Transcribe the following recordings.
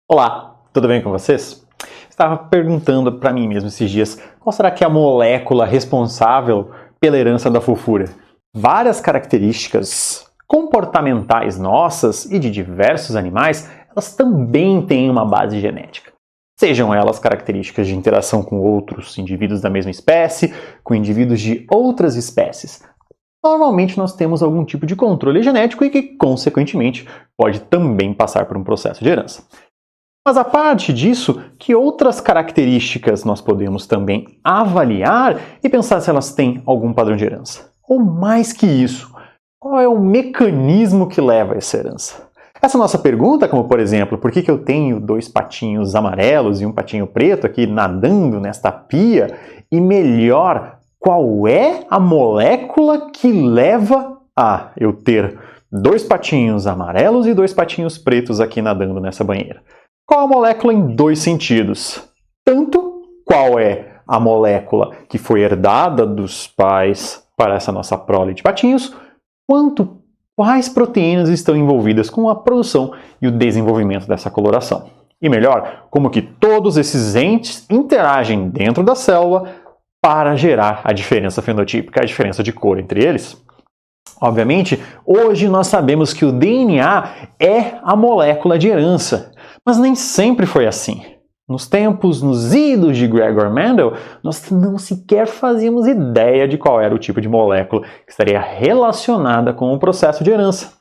Olá, tudo bem com vocês? Estava perguntando para mim mesmo esses dias, qual será que é a molécula responsável pela herança da fofura? Várias características comportamentais nossas e de diversos animais, elas também têm uma base genética. Sejam elas características de interação com outros indivíduos da mesma espécie, com indivíduos de outras espécies. Normalmente nós temos algum tipo de controle genético e que, consequentemente, pode também passar por um processo de herança. Mas a parte disso, que outras características nós podemos também avaliar e pensar se elas têm algum padrão de herança? Ou mais que isso, qual é o mecanismo que leva a essa herança? Essa nossa pergunta, como por exemplo, por que eu tenho 2 patinhos amarelos e um patinho preto aqui nadando nesta pia? E melhor, qual é a molécula que leva a eu ter 2 patinhos amarelos e 2 patinhos pretos aqui nadando nessa banheira? Qual a molécula em 2 sentidos? Tanto qual é a molécula que foi herdada dos pais para essa nossa prole de patinhos, quanto quais proteínas estão envolvidas com a produção e o desenvolvimento dessa coloração. E melhor, como que todos esses entes interagem dentro da célula para gerar a diferença fenotípica, a diferença de cor entre eles. Obviamente, hoje nós sabemos que o DNA é a molécula de herança. Mas nem sempre foi assim. Nos idos de Gregor Mendel, nós não sequer fazíamos ideia de qual era o tipo de molécula que estaria relacionada com o processo de herança.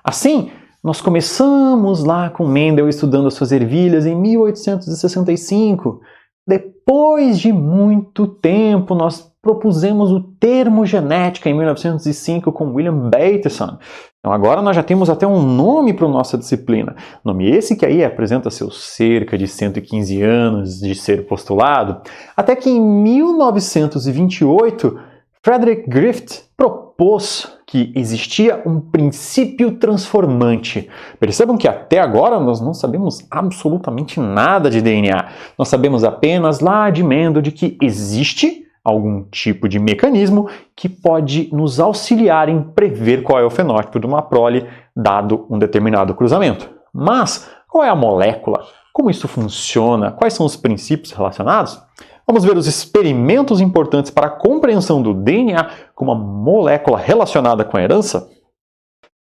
Assim, nós começamos lá com Mendel estudando as suas ervilhas em 1865. Depois de muito tempo, nós propusemos o termo genética em 1905 com William Bateson. Então agora nós já temos até um nome para a nossa disciplina. Nome esse que aí apresenta seus cerca de 115 anos de ser postulado. Até que em 1928, Frederick Griffith propôs que existia um princípio transformante. Percebam que até agora nós não sabemos absolutamente nada de DNA. Nós sabemos apenas lá de Mendel de que existe algum tipo de mecanismo que pode nos auxiliar em prever qual é o fenótipo de uma prole dado um determinado cruzamento. Mas qual é a molécula? Como isso funciona? Quais são os princípios relacionados? Vamos ver os experimentos importantes para a compreensão do DNA como uma molécula relacionada com a herança?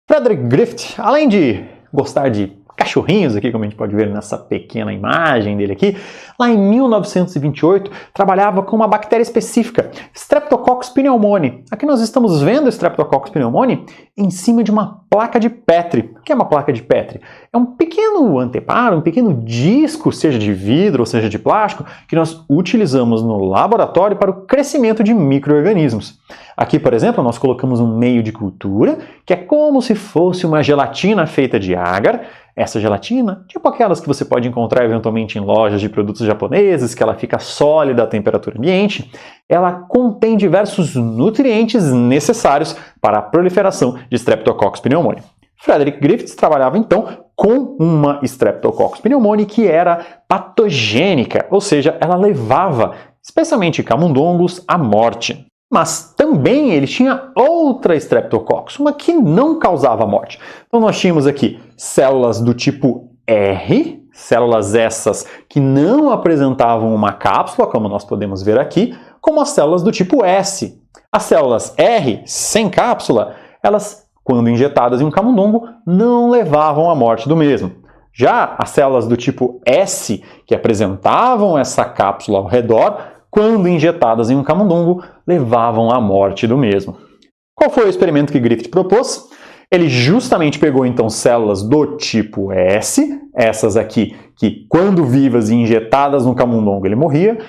Frederick Griffith, além de gostar de cachorrinhos aqui, como a gente pode ver nessa pequena imagem dele aqui, lá em 1928 trabalhava com uma bactéria específica, Streptococcus pneumoniae. Aqui nós estamos vendo Streptococcus pneumoniae em cima de uma placa de Petri. O que é uma placa de Petri? É um pequeno anteparo, um pequeno disco, seja de vidro ou seja de plástico, que nós utilizamos no laboratório para o crescimento de micro-organismos. Aqui, por exemplo, nós colocamos um meio de cultura, que é como se fosse uma gelatina feita de agar. Essa gelatina, tipo aquelas que você pode encontrar eventualmente em lojas de produtos japoneses, que ela fica sólida à temperatura ambiente, ela contém diversos nutrientes necessários para a proliferação de Streptococcus pneumoniae. Frederick Griffith trabalhava então com uma Streptococcus pneumoniae que era patogênica, ou seja, ela levava, especialmente camundongos, à morte. Mas também ele tinha outra Streptococcus, uma que não causava morte. Então nós tínhamos aqui células do tipo R, células essas que não apresentavam uma cápsula, como nós podemos ver aqui, como as células do tipo S. As células R, sem cápsula, elas, quando injetadas em um camundongo, não levavam à morte do mesmo. Já as células do tipo S, que apresentavam essa cápsula ao redor, quando injetadas em um camundongo, levavam à morte do mesmo. Qual foi o experimento que Griffith propôs? Ele justamente pegou então células do tipo S, essas aqui que quando vivas e injetadas no camundongo ele morria,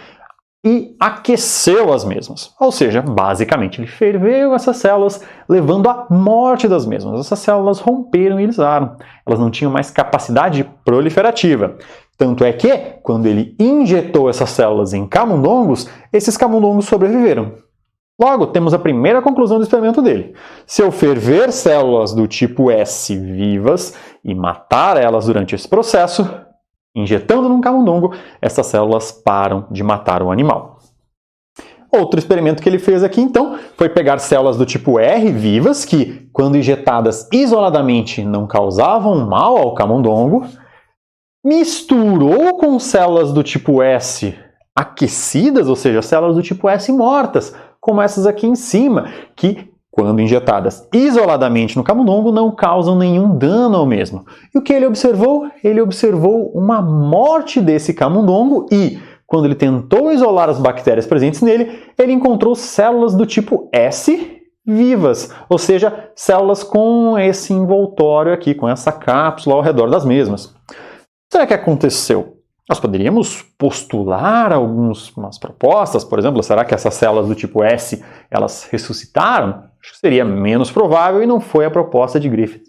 e aqueceu as mesmas. Ou seja, basicamente ele ferveu essas células, levando à morte das mesmas. Essas células romperam e lisaram. Elas não tinham mais capacidade proliferativa. Tanto é que, quando ele injetou essas células em camundongos, esses camundongos sobreviveram. Logo, temos a primeira conclusão do experimento dele. Se eu ferver células do tipo S vivas e matar elas durante esse processo, injetando num camundongo, essas células param de matar o animal. Outro experimento que ele fez aqui, então, foi pegar células do tipo R vivas, que, quando injetadas isoladamente, não causavam mal ao camundongo, misturou com células do tipo S aquecidas, ou seja, células do tipo S mortas, como essas aqui em cima, que, quando injetadas isoladamente no camundongo, não causam nenhum dano ao mesmo. E o que ele observou? Ele observou uma morte desse camundongo e, quando ele tentou isolar as bactérias presentes nele, ele encontrou células do tipo S vivas, ou seja, células com esse envoltório aqui, com essa cápsula ao redor das mesmas. Será que aconteceu? Nós poderíamos postular algumas propostas, por exemplo, será que essas células do tipo S, elas ressuscitaram? Acho que seria menos provável e não foi a proposta de Griffith.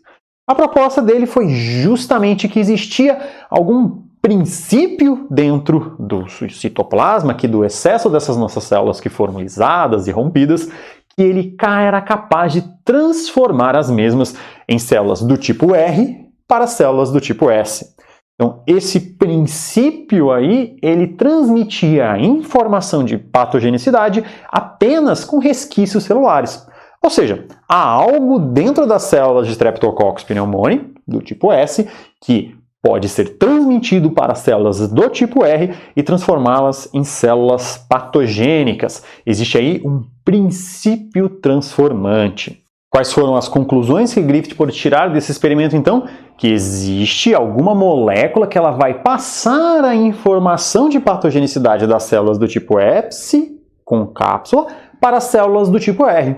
A proposta dele foi justamente que existia algum princípio dentro do citoplasma, aqui do excesso dessas nossas células que foram lisadas e rompidas, que ele era capaz de transformar as mesmas em células do tipo R para células do tipo S. Então, esse princípio aí, ele transmitia a informação de patogenicidade apenas com resquícios celulares. Ou seja, há algo dentro das células de Streptococcus pneumoniae, do tipo S, que pode ser transmitido para células do tipo R e transformá-las em células patogênicas. Existe aí um princípio transformante. Quais foram as conclusões que Griffith pôde tirar desse experimento, então? Que existe alguma molécula que ela vai passar a informação de patogenicidade das células do tipo S, com cápsula, para as células do tipo R.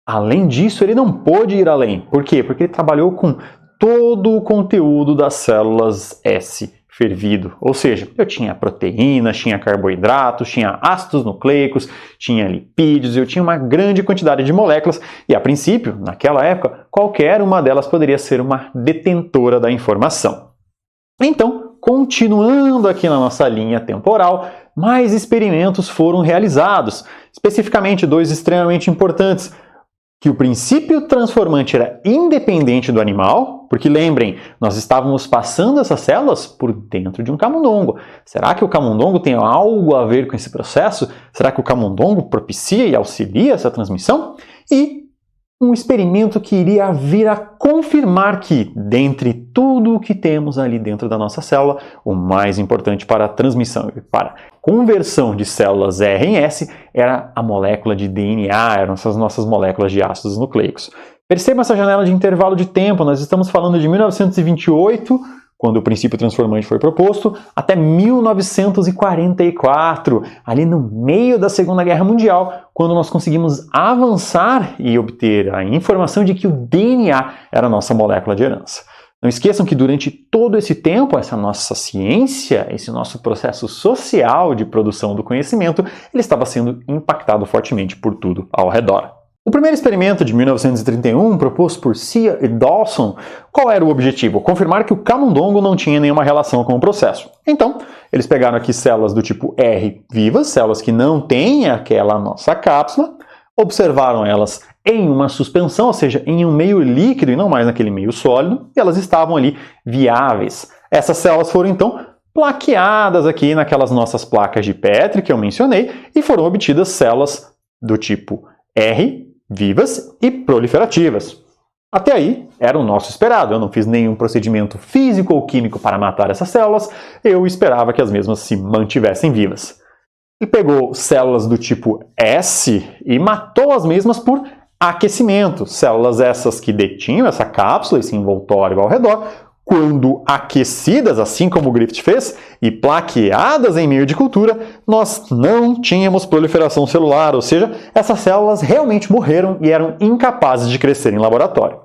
Além disso, ele não pôde ir além. Por quê? Porque ele trabalhou com todo o conteúdo das células S fervido. Ou seja, eu tinha proteínas, tinha carboidratos, tinha ácidos nucleicos, tinha lipídios, eu tinha uma grande quantidade de moléculas e, a princípio, naquela época, qualquer uma delas poderia ser uma detentora da informação. Então, continuando aqui na nossa linha temporal, mais experimentos foram realizados, especificamente dois extremamente importantes, que o princípio transformante era independente do animal, porque lembrem, nós estávamos passando essas células por dentro de um camundongo. Será que o camundongo tem algo a ver com esse processo? Será que o camundongo propicia e auxilia essa transmissão? E um experimento que iria vir a confirmar que, dentre tudo o que temos ali dentro da nossa célula, o mais importante para a transmissão e para a conversão de células R em S era a molécula de DNA, eram essas nossas moléculas de ácidos nucleicos. Perceba essa janela de intervalo de tempo, nós estamos falando de 1928, quando o princípio transformante foi proposto, até 1944, ali no meio da Segunda Guerra Mundial, quando nós conseguimos avançar e obter a informação de que o DNA era a nossa molécula de herança. Não esqueçam que durante todo esse tempo, essa nossa ciência, esse nosso processo social de produção do conhecimento, ele estava sendo impactado fortemente por tudo ao redor. O primeiro experimento de 1931, proposto por Cia e Dawson, qual era o objetivo? Confirmar que o camundongo não tinha nenhuma relação com o processo. Então, eles pegaram aqui células do tipo R vivas, células que não têm aquela nossa cápsula, observaram elas em uma suspensão, ou seja, em um meio líquido e não mais naquele meio sólido, e elas estavam ali viáveis. Essas células foram então plaqueadas aqui naquelas nossas placas de Petri que eu mencionei e foram obtidas células do tipo R vivas e proliferativas. Até aí, era o nosso esperado. Eu não fiz nenhum procedimento físico ou químico para matar essas células, eu esperava que as mesmas se mantivessem vivas. Ele pegou células do tipo S e matou as mesmas por aquecimento. Células essas que detinham essa cápsula, esse envoltório ao redor, quando aquecidas, assim como o Griffith fez, e plaqueadas em meio de cultura, nós não tínhamos proliferação celular, ou seja, essas células realmente morreram e eram incapazes de crescer em laboratório.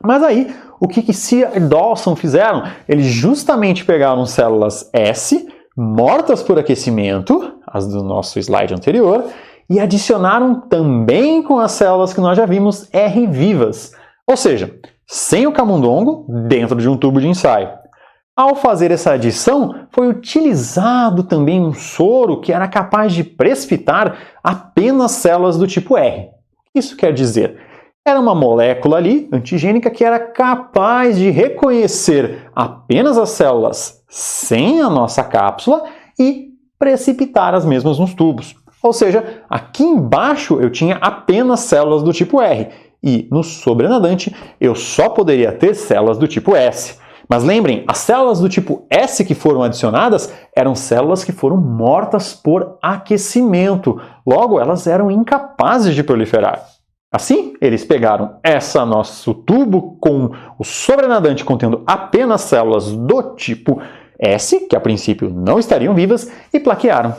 Mas aí, o que Cia e Dawson fizeram? Eles justamente pegaram células S, mortas por aquecimento, as do nosso slide anterior, e adicionaram também com as células que nós já vimos R vivas, ou seja, sem o camundongo dentro de um tubo de ensaio. Ao fazer essa adição, foi utilizado também um soro que era capaz de precipitar apenas células do tipo R. Isso quer dizer, era uma molécula ali, antigênica, que era capaz de reconhecer apenas as células sem a nossa cápsula e precipitar as mesmas nos tubos. Ou seja, aqui embaixo eu tinha apenas células do tipo R. E no sobrenadante eu só poderia ter células do tipo S. Mas lembrem, as células do tipo S que foram adicionadas eram células que foram mortas por aquecimento. Logo, elas eram incapazes de proliferar. Assim, eles pegaram nosso tubo com o sobrenadante contendo apenas células do tipo S, que a princípio não estariam vivas, e plaquearam.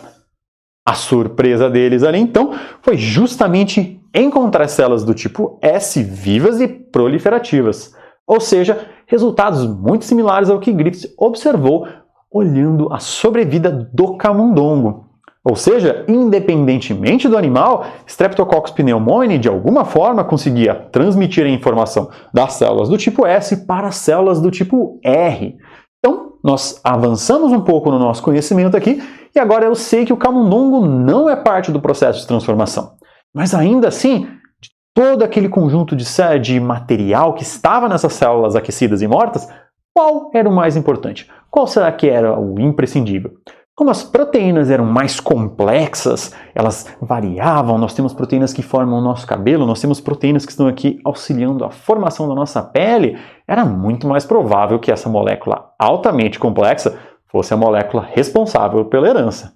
A surpresa deles ali, então, foi justamente encontrar células do tipo S vivas e proliferativas. Ou seja, resultados muito similares ao que Griffith observou olhando a sobrevida do camundongo. Ou seja, independentemente do animal, Streptococcus pneumoniae de alguma forma conseguia transmitir a informação das células do tipo S para as células do tipo R. Então, nós avançamos um pouco no nosso conhecimento aqui e agora eu sei que o camundongo não é parte do processo de transformação. Mas ainda assim, de todo aquele conjunto de material que estava nessas células aquecidas e mortas, qual era o mais importante? Qual será que era o imprescindível? Como as proteínas eram mais complexas, elas variavam, nós temos proteínas que formam o nosso cabelo, nós temos proteínas que estão aqui auxiliando a formação da nossa pele, era muito mais provável que essa molécula altamente complexa fosse a molécula responsável pela herança.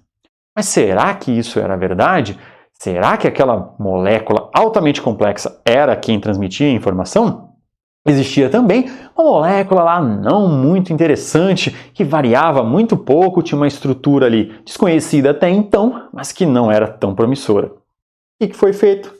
Mas será que isso era verdade? Será que aquela molécula altamente complexa era quem transmitia a informação? Existia também uma molécula lá não muito interessante, que variava muito pouco, tinha uma estrutura ali desconhecida até então, mas que não era tão promissora. O que foi feito?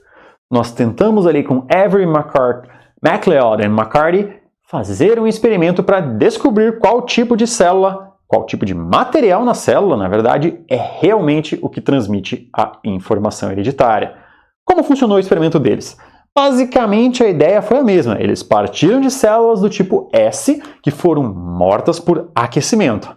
Nós tentamos ali com Avery, MacLeod e McCarty fazer um experimento para descobrir qual tipo de célula, qual tipo de material na célula, na verdade, é realmente o que transmite a informação hereditária. Como funcionou o experimento deles? Basicamente, a ideia foi a mesma. Eles partiram de células do tipo S que foram mortas por aquecimento.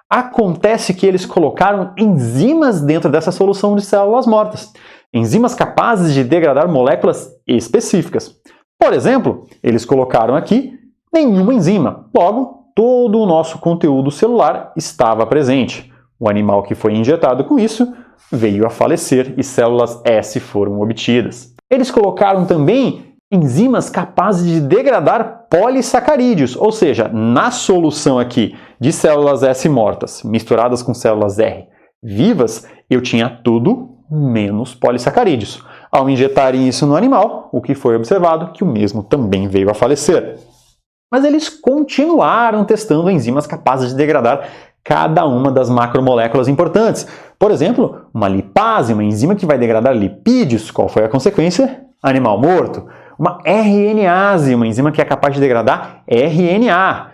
Acontece que eles colocaram enzimas dentro dessa solução de células mortas. Enzimas capazes de degradar moléculas específicas. Por exemplo, eles colocaram aqui nenhuma enzima. Logo, todo o nosso conteúdo celular estava presente. O animal que foi injetado com isso veio a falecer e células S foram obtidas. Eles colocaram também enzimas capazes de degradar polissacarídeos, ou seja, na solução aqui de células S mortas misturadas com células R vivas, eu tinha tudo menos polissacarídeos. Ao injetarem isso no animal, o que foi observado? Que o mesmo também veio a falecer. Mas eles continuaram testando enzimas capazes de degradar cada uma das macromoléculas importantes. Por exemplo, uma lipase, uma enzima que vai degradar lipídios. Qual foi a consequência? Animal morto. Uma RNase, uma enzima que é capaz de degradar RNA.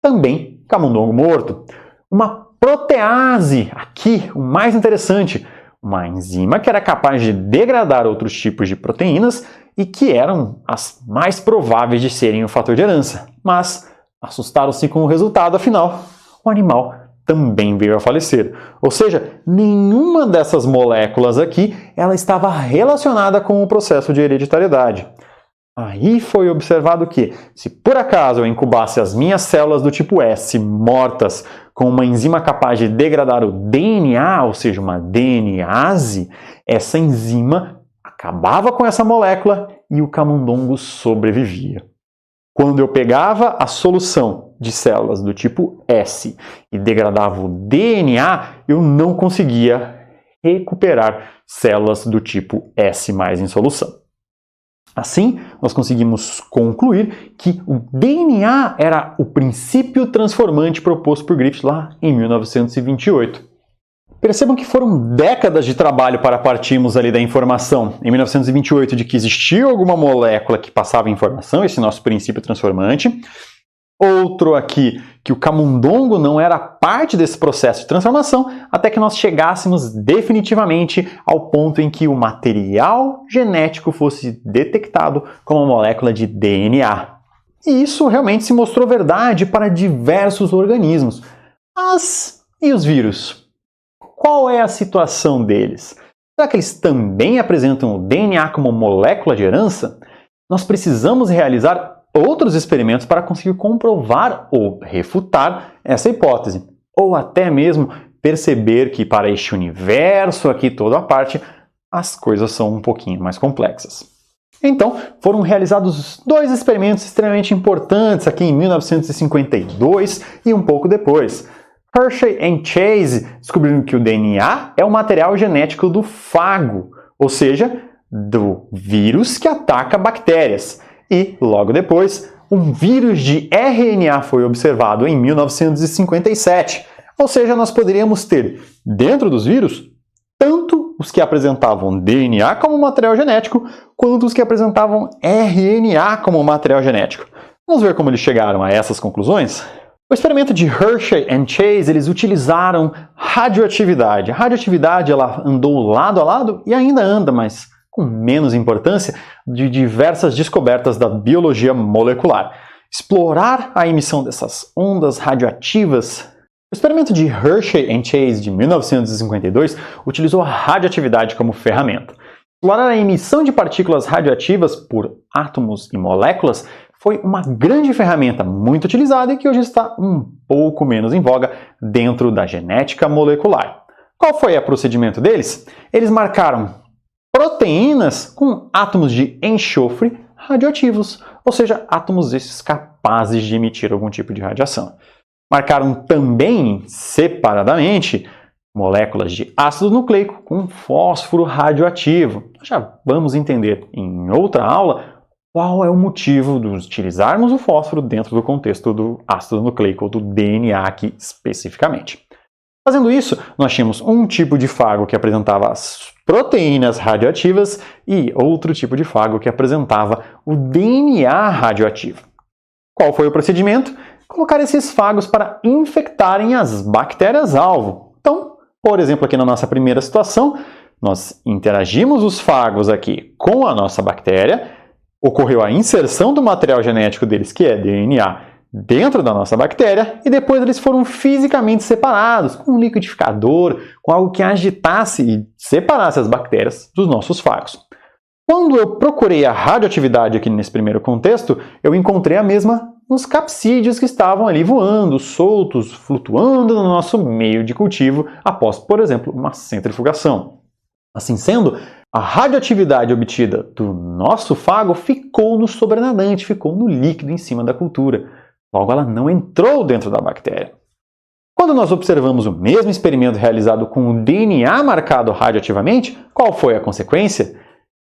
Também camundongo morto. Uma protease, aqui o mais interessante, uma enzima que era capaz de degradar outros tipos de proteínas e que eram as mais prováveis de serem o fator de herança. Mas assustaram-se com o resultado, afinal, o animal também veio a falecer. Ou seja, nenhuma dessas moléculas aqui ela estava relacionada com o processo de hereditariedade. Aí foi observado que, se por acaso eu incubasse as minhas células do tipo S mortas com uma enzima capaz de degradar o DNA, ou seja, uma DNase, essa enzima acabava com essa molécula e o camundongo sobrevivia. Quando eu pegava a solução de células do tipo S e degradava o DNA, eu não conseguia recuperar células do tipo S mais em solução. Assim, nós conseguimos concluir que o DNA era o princípio transformante proposto por Griffith lá em 1928. Percebam que foram décadas de trabalho para partirmos ali da informação, em 1928, de que existia alguma molécula que passava informação, esse nosso princípio transformante. Outro aqui, que o camundongo não era parte desse processo de transformação, até que nós chegássemos definitivamente ao ponto em que o material genético fosse detectado como uma molécula de DNA. E isso realmente se mostrou verdade para diversos organismos. Mas e os vírus? Qual é a situação deles? Será que eles também apresentam o DNA como molécula de herança? Nós precisamos realizar outros experimentos para conseguir comprovar ou refutar essa hipótese. Ou até mesmo perceber que para este universo aqui toda a parte, as coisas são um pouquinho mais complexas. Então, foram realizados dois experimentos extremamente importantes aqui em 1952 e um pouco depois. Hershey e Chase descobriram que o DNA é o material genético do fago, ou seja, do vírus que ataca bactérias. E, logo depois, um vírus de RNA foi observado em 1957. Ou seja, nós poderíamos ter, dentro dos vírus, tanto os que apresentavam DNA como material genético, quanto os que apresentavam RNA como material genético. Vamos ver como eles chegaram a essas conclusões? O experimento de Hershey e Chase, eles utilizaram radioatividade. A radioatividade ela andou lado a lado e ainda anda, mas com menos importância, de diversas descobertas da biologia molecular. Explorar a emissão dessas ondas radioativas. O experimento de Hershey e Chase de 1952 utilizou a radioatividade como ferramenta. Explorar a emissão de partículas radioativas por átomos e moléculas foi uma grande ferramenta muito utilizada e que hoje está um pouco menos em voga dentro da genética molecular. Qual foi o procedimento deles? Eles marcaram proteínas com átomos de enxofre radioativos, ou seja, átomos esses capazes de emitir algum tipo de radiação. Marcaram também, separadamente, moléculas de ácido nucleico com fósforo radioativo. Já vamos entender em outra aula qual é o motivo de utilizarmos o fósforo dentro do contexto do ácido nucleico ou do DNA aqui especificamente. Fazendo isso, nós tínhamos um tipo de fago que apresentava as proteínas radioativas e outro tipo de fago que apresentava o DNA radioativo. Qual foi o procedimento? Colocar esses fagos para infectarem as bactérias-alvo. Então, por exemplo, aqui na nossa primeira situação, nós interagimos os fagos aqui com a nossa bactéria, ocorreu a inserção do material genético deles, que é DNA, dentro da nossa bactéria, e depois eles foram fisicamente separados com um liquidificador, com algo que agitasse e separasse as bactérias dos nossos fagos. Quando eu procurei a radioatividade aqui nesse primeiro contexto, eu encontrei a mesma nos capsídeos que estavam ali voando, soltos, flutuando no nosso meio de cultivo após, por exemplo, uma centrifugação. Assim sendo, a radioatividade obtida do nosso fago ficou no sobrenadante, ficou no líquido em cima da cultura. Logo, ela não entrou dentro da bactéria. Quando nós observamos o mesmo experimento realizado com o DNA marcado radioativamente, qual foi a consequência?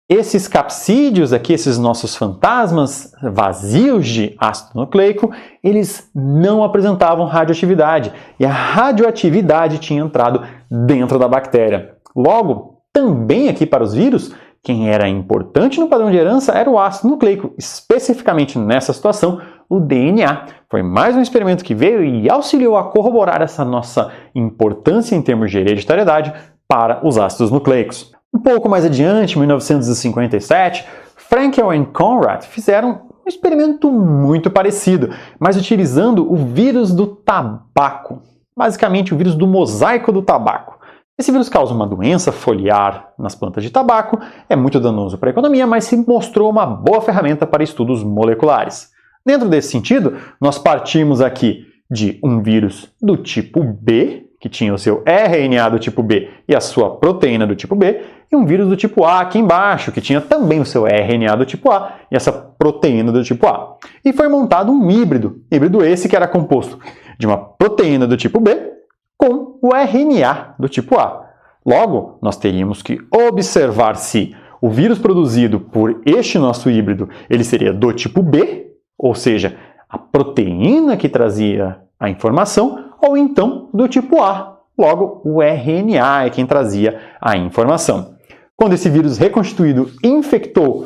Esses capsídeos aqui, esses nossos fantasmas vazios de ácido nucleico, eles não apresentavam radioatividade e a radioatividade tinha entrado dentro da bactéria. Logo, também aqui para os vírus, quem era importante no padrão de herança era o ácido nucleico, especificamente nessa situação, o DNA. Foi mais um experimento que veio e auxiliou a corroborar essa nossa importância em termos de hereditariedade para os ácidos nucleicos. Um pouco mais adiante, em 1957, Frankel e Conrad fizeram um experimento muito parecido, mas utilizando o vírus do tabaco, basicamente o vírus do mosaico do tabaco. Esse vírus causa uma doença foliar nas plantas de tabaco, é muito danoso para a economia, mas se mostrou uma boa ferramenta para estudos moleculares. Dentro desse sentido, nós partimos aqui de um vírus do tipo B, que tinha o seu RNA do tipo B e a sua proteína do tipo B, e um vírus do tipo A aqui embaixo, que tinha também o seu RNA do tipo A e essa proteína do tipo A. E foi montado um híbrido esse que era composto de uma proteína do tipo B com o RNA do tipo A. Logo, nós teríamos que observar se o vírus produzido por este nosso híbrido ele seria do tipo B, ou seja, a proteína que trazia a informação, ou então do tipo A. Logo, o RNA é quem trazia a informação. Quando esse vírus reconstituído infectou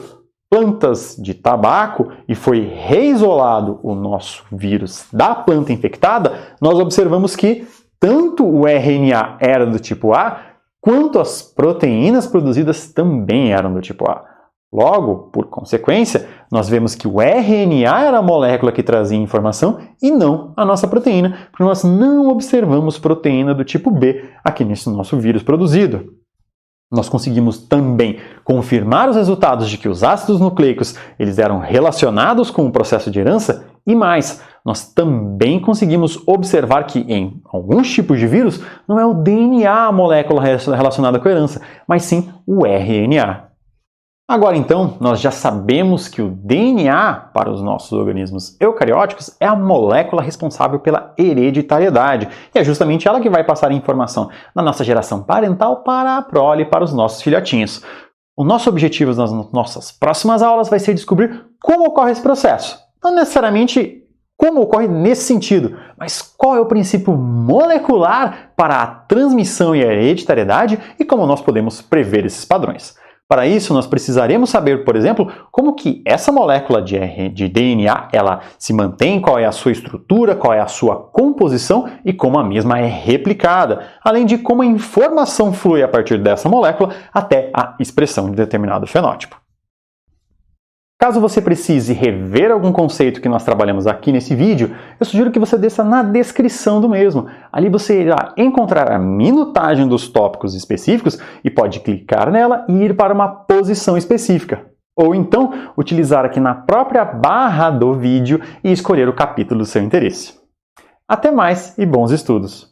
plantas de tabaco e foi reisolado o nosso vírus da planta infectada, nós observamos que tanto o RNA era do tipo A, quanto as proteínas produzidas também eram do tipo A. Logo, por consequência, nós vemos que o RNA era a molécula que trazia informação e não a nossa proteína, porque nós não observamos proteína do tipo B aqui nesse nosso vírus produzido. Nós conseguimos também confirmar os resultados de que os ácidos nucleicos eles eram relacionados com o processo de herança e mais, nós também conseguimos observar que em alguns tipos de vírus não é o DNA a molécula relacionada com a herança, mas sim o RNA. Agora então, nós já sabemos que o DNA para os nossos organismos eucarióticos é a molécula responsável pela hereditariedade, e é justamente ela que vai passar a informação da nossa geração parental para a prole, para os nossos filhotinhos. O nosso objetivo nas nossas próximas aulas vai ser descobrir como ocorre esse processo. Não necessariamente como ocorre nesse sentido, mas qual é o princípio molecular para a transmissão e a hereditariedade e como nós podemos prever esses padrões. Para isso, nós precisaremos saber, por exemplo, como que essa molécula de DNA ela se mantém, qual é a sua estrutura, qual é a sua composição e como a mesma é replicada, além de como a informação flui a partir dessa molécula até a expressão de determinado fenótipo. Caso você precise rever algum conceito que nós trabalhamos aqui nesse vídeo, eu sugiro que você desça na descrição do mesmo. Ali você irá encontrar a minutagem dos tópicos específicos e pode clicar nela e ir para uma posição específica. Ou então, utilizar aqui na própria barra do vídeo e escolher o capítulo do seu interesse. Até mais e bons estudos!